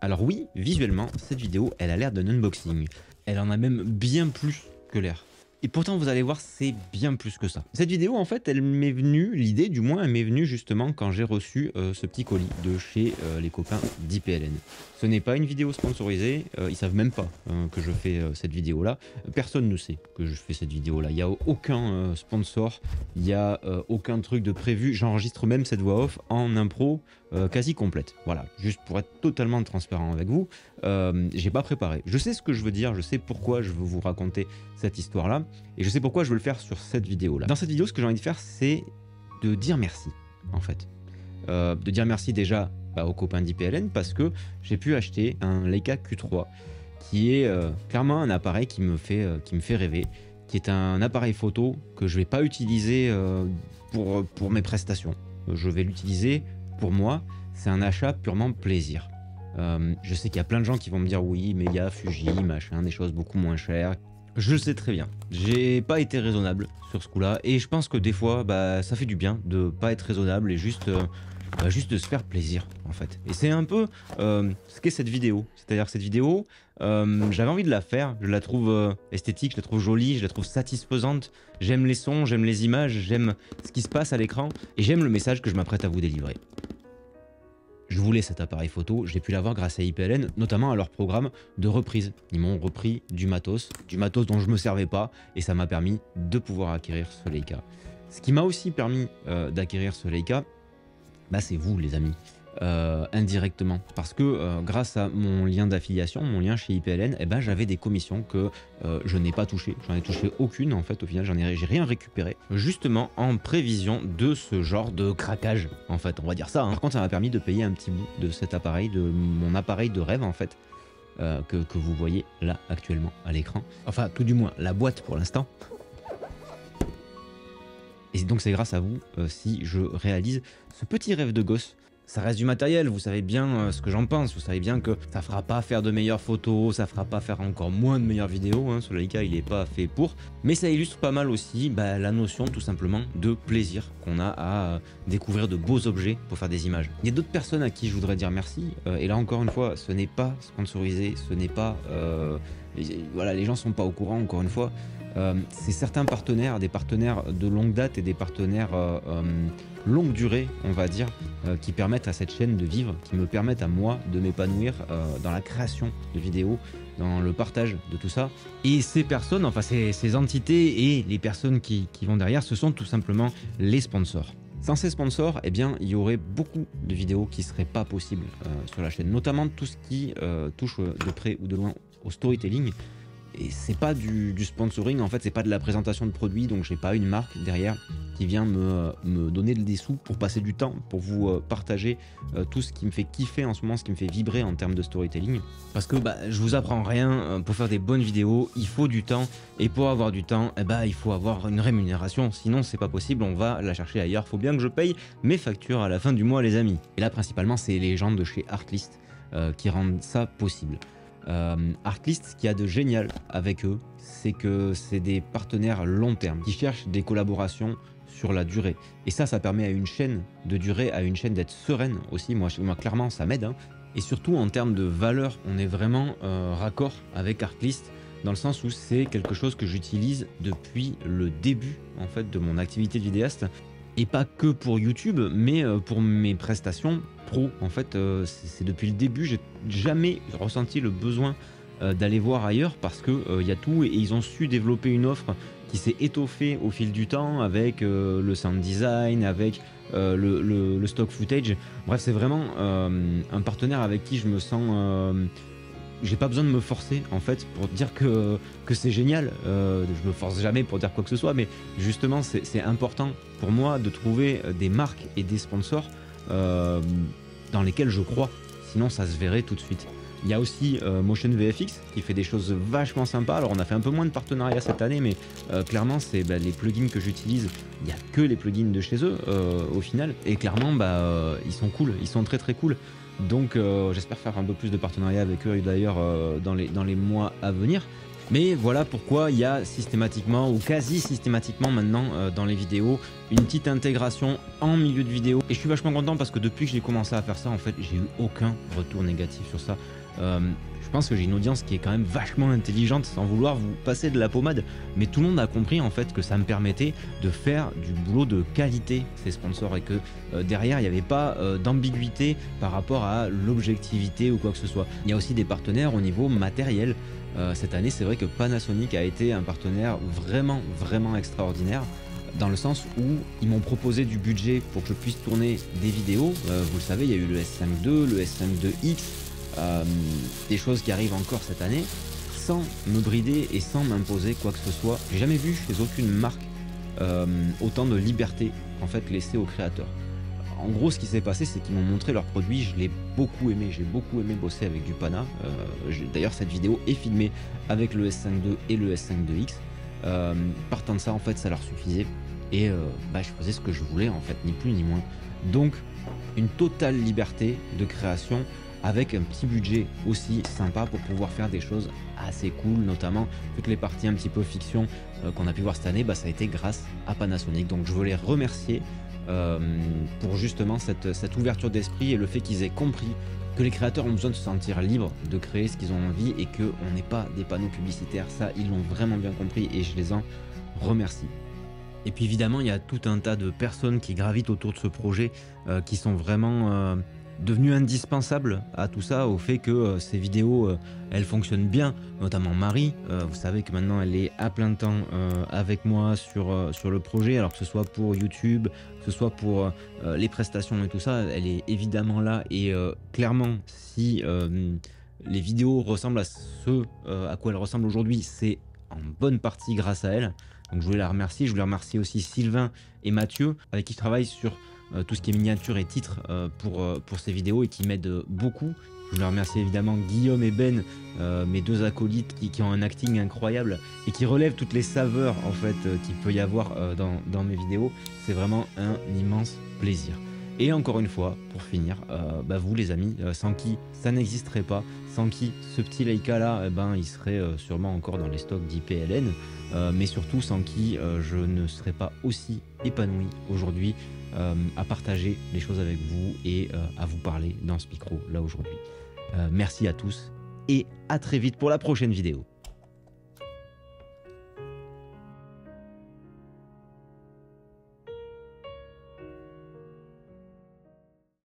Alors oui, visuellement, cette vidéo, elle a l'air d'un unboxing. Elle en a même bien plus que l'air. Et pourtant, vous allez voir, c'est bien plus que ça. Cette vidéo, en fait, elle m'est venue, l'idée du moins, elle m'est venue justement quand j'ai reçu ce petit colis de chez les copains d'IPLN. Ce n'est pas une vidéo sponsorisée, ils savent même pas que je fais cette vidéo-là. Personne ne sait que je fais cette vidéo-là. Il n'y a aucun sponsor, il n'y a aucun truc de prévu. J'enregistre même cette voix off en impro quasi complète. Voilà, juste pour être totalement transparent avec vous, j'ai pas préparé. Je sais ce que je veux dire, je sais pourquoi je veux vous raconter cette histoire-là, et je sais pourquoi je veux le faire sur cette vidéo-là. Dans cette vidéo, ce que j'ai envie de faire, c'est de dire merci, en fait. De dire merci déjà aux copains d'IPLN, parce que j'ai pu acheter un Leica Q3, qui est clairement un appareil qui me fait rêver, qui est un appareil photo que je vais pas utiliser pour mes prestations. Je vais l'utiliser pour moi, c'est un achat purement plaisir. Je sais qu'il y a plein de gens qui vont me dire oui, mais il y a Fuji, machin, des choses beaucoup moins chères. Je le sais très bien. J'ai pas été raisonnable sur ce coup-là, et je pense que des fois, ça fait du bien de pas être raisonnable et juste de se faire plaisir, en fait. Et c'est un peu ce qu'est cette vidéo. C'est-à-dire que cette vidéo, j'avais envie de la faire. Je la trouve esthétique, je la trouve jolie, je la trouve satisfaisante. J'aime les sons, j'aime les images, j'aime ce qui se passe à l'écran, et j'aime le message que je m'apprête à vous délivrer. Je voulais cet appareil photo, j'ai pu l'avoir grâce à IPLN, notamment à leur programme de reprise. Ils m'ont repris du matos dont je ne me servais pas, et ça m'a permis de pouvoir acquérir ce Leica. Ce qui m'a aussi permis d'acquérir ce Leica, c'est vous les amis, indirectement. Parce que grâce à mon lien d'affiliation, mon lien chez IPLN, j'avais des commissions que je n'ai pas touchées. J'en ai touché aucune en fait, au final j'ai rien récupéré. Justement en prévision de ce genre de craquage, en fait, on va dire ça. Par contre, ça m'a permis de payer un petit bout de cet appareil, de mon appareil de rêve en fait, que vous voyez là actuellement à l'écran. Enfin, tout du moins, la boîte pour l'instant. Et donc c'est grâce à vous si je réalise ce petit rêve de gosse. Ça reste du matériel, vous savez bien ce que j'en pense, vous savez bien que ça fera pas faire de meilleures photos, ça fera pas faire encore moins de meilleures vidéos, hein, ce Leica il est pas fait pour, mais ça illustre pas mal aussi la notion tout simplement de plaisir qu'on a à découvrir de beaux objets pour faire des images. Il y a d'autres personnes à qui je voudrais dire merci, et là encore une fois, ce n'est pas sponsorisé, ce n'est pas... voilà, les gens sont pas au courant encore une fois. C'est certains partenaires, des partenaires de longue date et des partenaires longue durée, on va dire, qui permettent à cette chaîne de vivre, qui me permettent à moi de m'épanouir dans la création de vidéos, dans le partage de tout ça. Et ces personnes, enfin ces entités et les personnes qui vont derrière, ce sont tout simplement les sponsors. Sans ces sponsors, il y aurait beaucoup de vidéos qui ne seraient pas possibles sur la chaîne, notamment tout ce qui touche de près ou de loin au storytelling. Et c'est pas du sponsoring, en fait, c'est pas de la présentation de produits, donc j'ai pas une marque derrière qui vient me donner des sous pour passer du temps, pour vous partager tout ce qui me fait kiffer en ce moment, ce qui me fait vibrer en termes de storytelling. Parce que je vous apprends rien, pour faire des bonnes vidéos, il faut du temps, et pour avoir du temps, il faut avoir une rémunération, sinon c'est pas possible, on va la chercher ailleurs, faut bien que je paye mes factures à la fin du mois les amis. Et là principalement c'est les gens de chez Artlist qui rendent ça possible. Artlist, ce qu'il y a de génial avec eux, c'est que c'est des partenaires long terme qui cherchent des collaborations sur la durée. Et ça permet à une chaîne de durer, à une chaîne d'être sereine aussi. Moi clairement, ça m'aide. Hein. Et surtout, en termes de valeur, on est vraiment raccord avec Artlist, dans le sens où c'est quelque chose que j'utilise depuis le début en fait, de mon activité de vidéaste. Et pas que pour YouTube, mais pour mes prestations pro. En fait, c'est depuis le début, j'ai jamais ressenti le besoin d'aller voir ailleurs parce que y a tout et ils ont su développer une offre qui s'est étoffée au fil du temps avec le sound design, avec le stock footage. Bref, c'est vraiment un partenaire avec qui je me sens... j'ai pas besoin de me forcer en fait pour dire que c'est génial. Je me force jamais pour dire quoi que ce soit, mais justement c'est important pour moi de trouver des marques et des sponsors dans lesquels je crois. Sinon ça se verrait tout de suite. Il y a aussi Motion VFX qui fait des choses vachement sympas. Alors on a fait un peu moins de partenariats cette année, mais clairement c'est les plugins que j'utilise. Il n'y a que les plugins de chez eux au final. Et clairement ils sont cool, ils sont très très cool. Donc j'espère faire un peu plus de partenariats avec eux d'ailleurs dans les mois à venir. Mais voilà pourquoi il y a systématiquement ou quasi systématiquement maintenant dans les vidéos une petite intégration en milieu de vidéo. Et je suis vachement content parce que depuis que j'ai commencé à faire ça, en fait, j'ai eu aucun retour négatif sur ça. Je pense que j'ai une audience qui est quand même vachement intelligente, sans vouloir vous passer de la pommade, mais tout le monde a compris en fait que ça me permettait de faire du boulot de qualité, ces sponsors, et que derrière il n'y avait pas d'ambiguïté par rapport à l'objectivité ou quoi que ce soit. Il y a aussi des partenaires au niveau matériel. Cette année, c'est vrai que Panasonic a été un partenaire vraiment extraordinaire, dans le sens où ils m'ont proposé du budget pour que je puisse tourner des vidéos. Vous le savez, il y a eu le S5 II, le S5 IIX, des choses qui arrivent encore cette année, sans me brider et sans m'imposer quoi que ce soit. J'ai jamais vu chez aucune marque autant de liberté en fait laissée aux créateurs. En gros, ce qui s'est passé, c'est qu'ils m'ont montré leurs produits, je l'ai beaucoup aimé, j'ai beaucoup aimé bosser avec du Pana. D'ailleurs, cette vidéo est filmée avec le S5 II et le S5 IIX. Partant de ça, en fait, ça leur suffisait et je faisais ce que je voulais, en fait, ni plus ni moins. Donc, une totale liberté de création avec un petit budget aussi sympa pour pouvoir faire des choses assez cool, notamment toutes les parties un petit peu fiction qu'on a pu voir cette année, ça a été grâce à Panasonic. Donc, je veux les remercier pour justement cette ouverture d'esprit et le fait qu'ils aient compris que les créateurs ont besoin de se sentir libres de créer ce qu'ils ont envie et qu'on n'est pas des panneaux publicitaires. Ça, ils l'ont vraiment bien compris et je les en remercie. Et puis évidemment, il y a tout un tas de personnes qui gravitent autour de ce projet qui sont vraiment devenues indispensables à tout ça, au fait que ces vidéos, elles fonctionnent bien, notamment Marie. Vous savez que maintenant, elle est à plein temps avec moi sur le projet, alors que ce soit pour YouTube, que ce soit pour les prestations et tout ça, elle est évidemment là. Et clairement, si les vidéos ressemblent à ce à quoi elles ressemblent aujourd'hui, c'est en bonne partie grâce à elle. Donc je voulais la remercier. Je voulais remercier aussi Sylvain et Mathieu, avec qui je travaille sur tout ce qui est miniature et titres pour ces vidéos et qui m'aident beaucoup. Je voulais remercier évidemment Guillaume et Ben, mes deux acolytes qui ont un acting incroyable et qui relèvent toutes les saveurs en fait qu'il peut y avoir dans mes vidéos. C'est vraiment un immense plaisir. Et encore une fois, pour finir, vous les amis, sans qui ça n'existerait pas, sans qui ce petit Leica là, il serait sûrement encore dans les stocks d'IPLN, mais surtout sans qui je ne serais pas aussi épanoui aujourd'hui à partager les choses avec vous et à vous parler dans ce micro là aujourd'hui. Merci à tous et à très vite pour la prochaine vidéo.